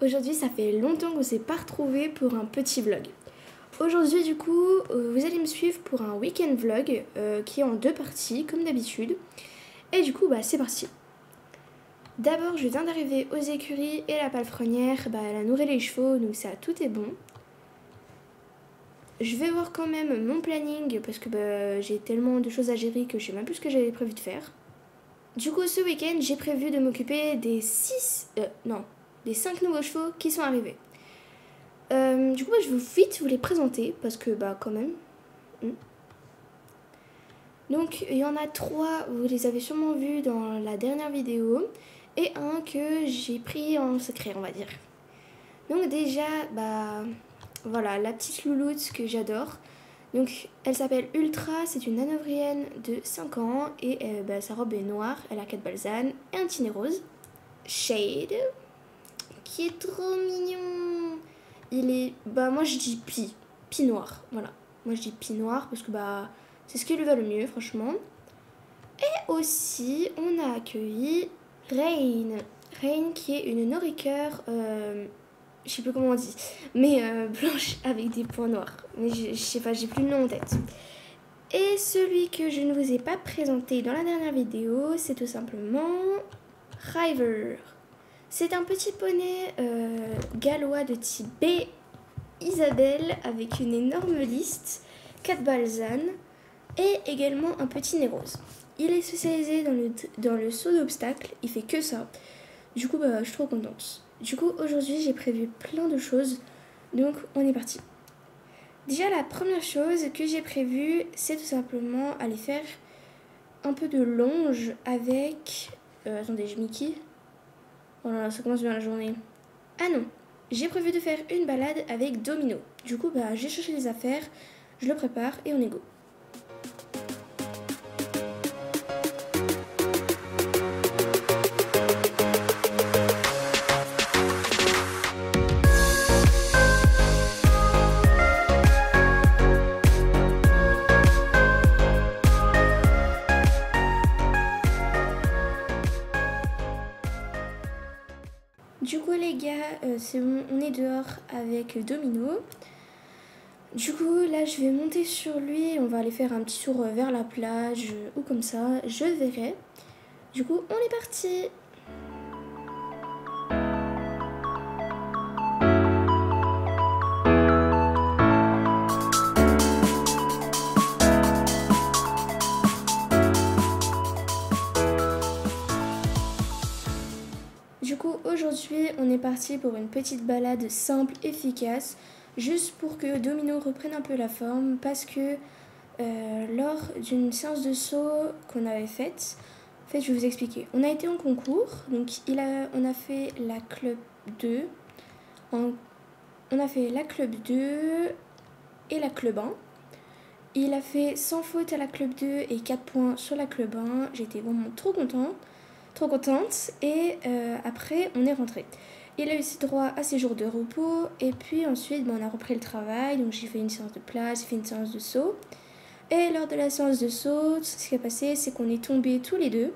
Aujourd'hui, ça fait longtemps qu'on ne s'est pas retrouvés pour un petit vlog. Aujourd'hui, du coup, vous allez me suivre pour un week-end vlog qui est en 2 parties, comme d'habitude. Et du coup, c'est parti. D'abord, je viens d'arriver aux écuries et la palefrenière, elle a nourri les chevaux, donc ça, tout est bon. Je vais voir quand même mon planning parce que j'ai tellement de choses à gérer que je sais même plus ce que j'avais prévu de faire. Du coup, ce week-end, j'ai prévu de m'occuper des 5 nouveaux chevaux qui sont arrivés. Du coup, je vais vite vous les présenter parce que, quand même. Donc, il y en a 3, vous les avez sûrement vus dans la dernière vidéo, et un que j'ai pris en secret, on va dire. Donc, déjà, voilà, la petite louloute que j'adore. Donc, elle s'appelle Ultra, c'est une hanovrienne de 5 ans, et sa robe est noire, elle a 4 balsanes et un petit nez rose. Shade, qui est trop mignon. Il est, moi je dis Pi noir, voilà. Moi je dis Pi noir parce que c'est ce qui lui va le mieux, franchement. Et aussi, on a accueilli Rain qui est une noriqueur, je sais plus comment on dit, mais blanche avec des points noirs. Mais je sais pas, j'ai plus le nom en tête. Et celui que je ne vous ai pas présenté dans la dernière vidéo, c'est tout simplement River. C'est un petit poney gallois de type B Isabelle avec une énorme liste, 4 balsanes et également un petit nez rose. Il est spécialisé dans le saut d'obstacles, il fait que ça. Du coup, je suis trop contente. Du coup, aujourd'hui, j'ai prévu plein de choses, donc on est parti. Déjà, la première chose que j'ai prévue, c'est tout simplement aller faire un peu de longe avec... attendez, je Mickey. Oh là là, ça commence bien la journée. Ah non, j'ai prévu de faire une balade avec Domino. Du coup, j'ai cherché les affaires, je le prépare et on est go. Du coup les gars, c'est bon, on est dehors avec Domino. Du coup là je vais monter sur lui, on va aller faire un petit tour vers la plage ou comme ça, je verrai. Du coup on est parti. Du coup aujourd'hui on est parti pour une petite balade simple, efficace, juste pour que Domino reprenne un peu la forme parce que lors d'une séance de saut qu'on avait faite, en fait je vais vous expliquer, on a été en concours, donc on a fait la club 2, on a fait la club 2 et la club 1. Il a fait 100 fautes à la club 2 et 4 points sur la club 1, j'étais vraiment trop contente. Et après on est rentré. Il a eu droit à ses jours de repos et puis ensuite on a repris le travail, donc j'ai fait une séance de plage, j'ai fait une séance de saut. Et lors de la séance de saut, ce qui a passé, c'est qu'on est tombés tous les deux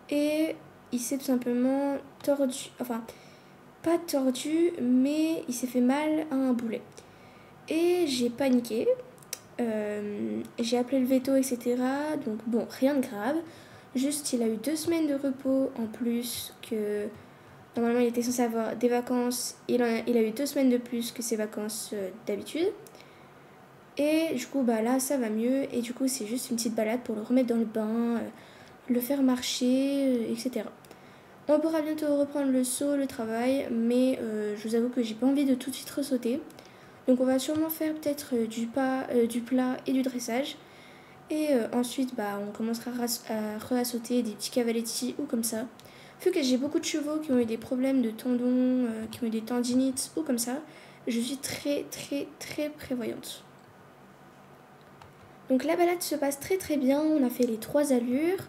et il s'est tout simplement tordu, enfin pas tordu, mais il s'est fait mal à un boulet. Et j'ai paniqué, j'ai appelé le veto, etc. Donc bon, rien de grave. Juste, il a eu 2 semaines de repos en plus que... Normalement, il était censé avoir des vacances. Il a eu 2 semaines de plus que ses vacances d'habitude. Et du coup, là, ça va mieux. Et du coup, c'est juste une petite balade pour le remettre dans le bain, le faire marcher, etc. On pourra bientôt reprendre le saut, le travail. Mais je vous avoue que j'ai pas envie de tout de suite ressauter. Donc, on va sûrement faire peut-être du plat et du dressage. Et ensuite, on commencera à sauter des petits cavaletti ou comme ça. Vu que j'ai beaucoup de chevaux qui ont eu des problèmes de tendons, qui ont eu des tendinites ou comme ça, je suis très très très prévoyante. Donc la balade se passe très très bien, on a fait les 3 allures.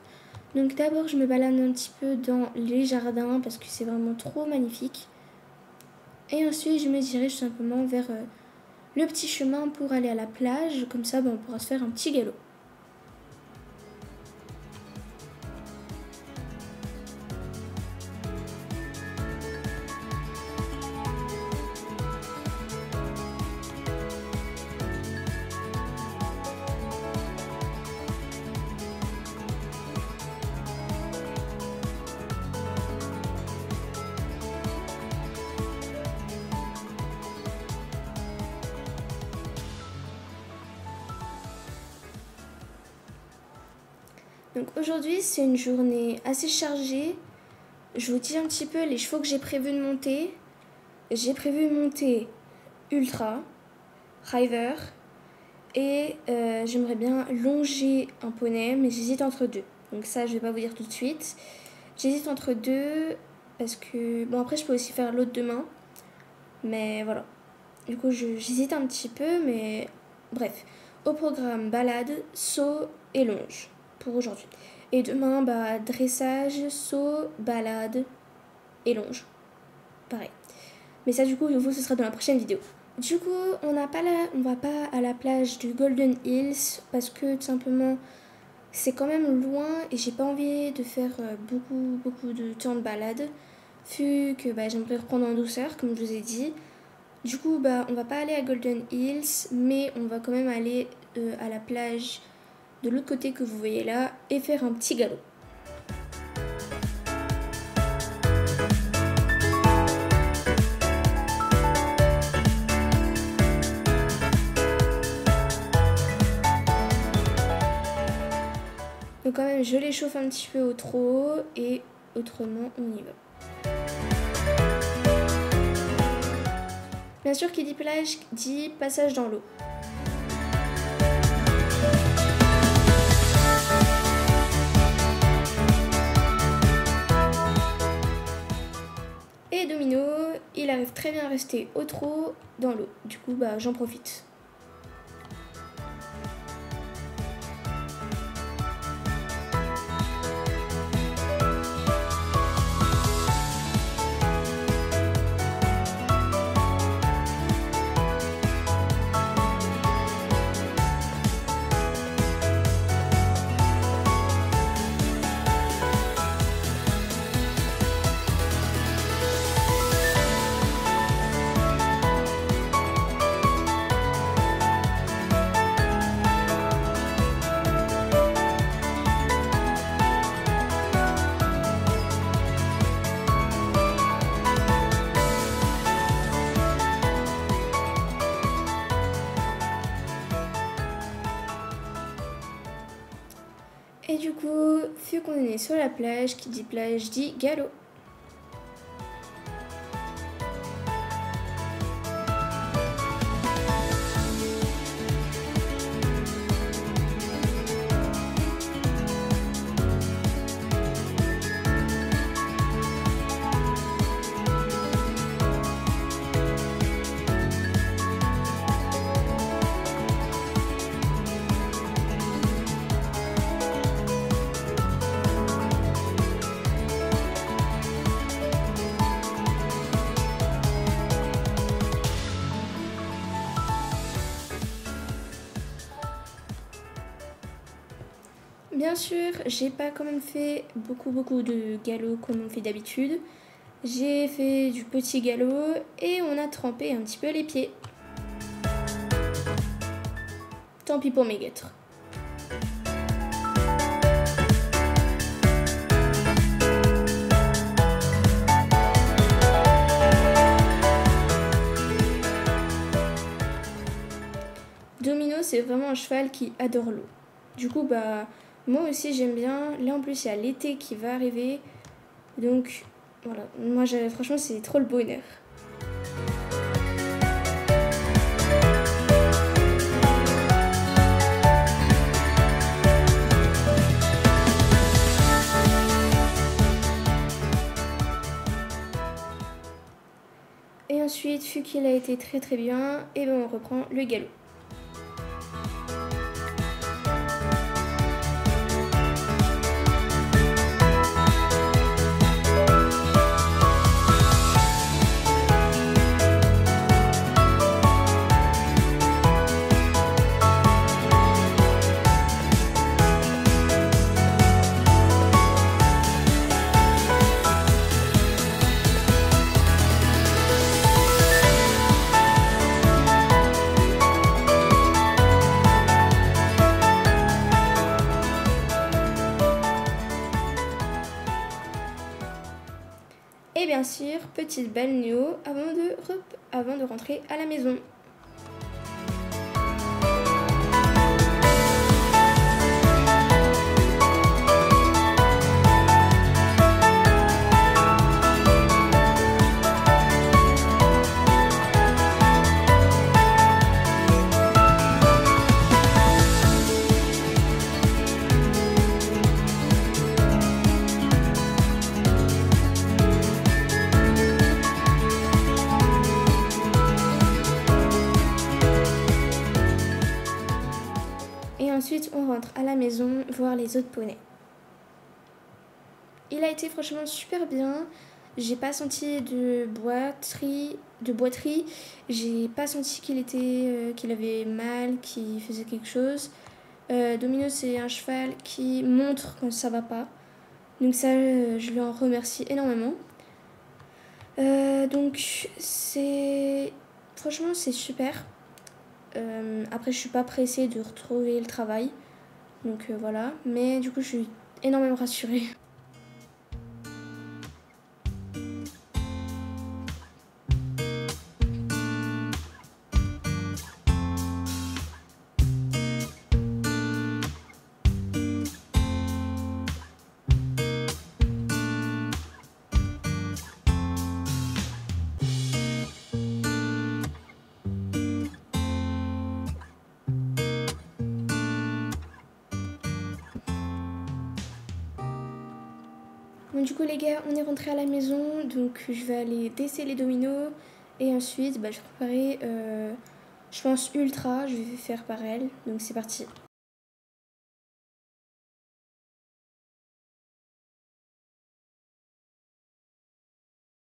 Donc d'abord je me balade un petit peu dans les jardins parce que c'est vraiment trop magnifique. Et ensuite je me dirige simplement vers le petit chemin pour aller à la plage. Comme ça on pourra se faire un petit galop. Donc aujourd'hui c'est une journée assez chargée. Je vous dis un petit peu les chevaux que j'ai prévu de monter. J'ai prévu de monter Ultra, River et j'aimerais bien longer un poney, mais j'hésite entre deux. Donc ça je vais pas vous dire tout de suite. J'hésite entre deux parce que... Bon après je peux aussi faire l'autre demain. Mais voilà. Du coup j'hésite un petit peu, mais bref. Au programme balade, saut et longe pour aujourd'hui. Et demain, dressage, saut, balade et longe. Pareil. Mais ça, du coup, ce sera dans la prochaine vidéo. Du coup, on va pas à la plage du Golden Hills parce que tout simplement, c'est quand même loin et j'ai pas envie de faire beaucoup de temps de balade. Vu que j'aimerais reprendre en douceur, comme je vous ai dit. Du coup, on va pas aller à Golden Hills, mais on va quand même aller à la plage de l'autre côté que vous voyez là et faire un petit galop. Donc quand même, je l'échauffe un petit peu au trot et autrement, on y va. Bien sûr, qui dit plage dit passage dans l'eau. Et Domino, il arrive très bien à rester au trot dans l'eau. Du coup, j'en profite. Et du coup, vu qu'on est sur la plage, qui dit plage dit galop. Bien sûr, j'ai pas quand même fait beaucoup de galop comme on fait d'habitude. J'ai fait du petit galop et on a trempé un petit peu les pieds. Tant pis pour mes guêtres. Domino, c'est vraiment un cheval qui adore l'eau. Du coup, moi aussi j'aime bien. Là en plus il y a l'été qui va arriver. Donc voilà, moi franchement c'est trop le bonheur. Et ensuite, vu qu'il a été très bien, et on reprend le galop. Et bien sûr, petite balnéo avant de rentrer à la maison. on rentre à la maison voir les autres poneys. Il a été franchement super bien. J'ai pas senti de boiterie. J'ai pas senti qu'il avait mal, qu'il faisait quelque chose. Domino, c'est un cheval qui montre quand ça va pas. Donc ça, je lui en remercie énormément. Donc franchement, c'est super. Après, je suis pas pressée de retrouver le travail. Donc voilà. Mais du coup, je suis énormément rassurée. Bon, du coup, les gars, on est rentré à la maison. Donc, je vais aller desser les dominos. Et ensuite, je vais préparer, je pense, Ultra. Je vais faire par elle. Donc, c'est parti.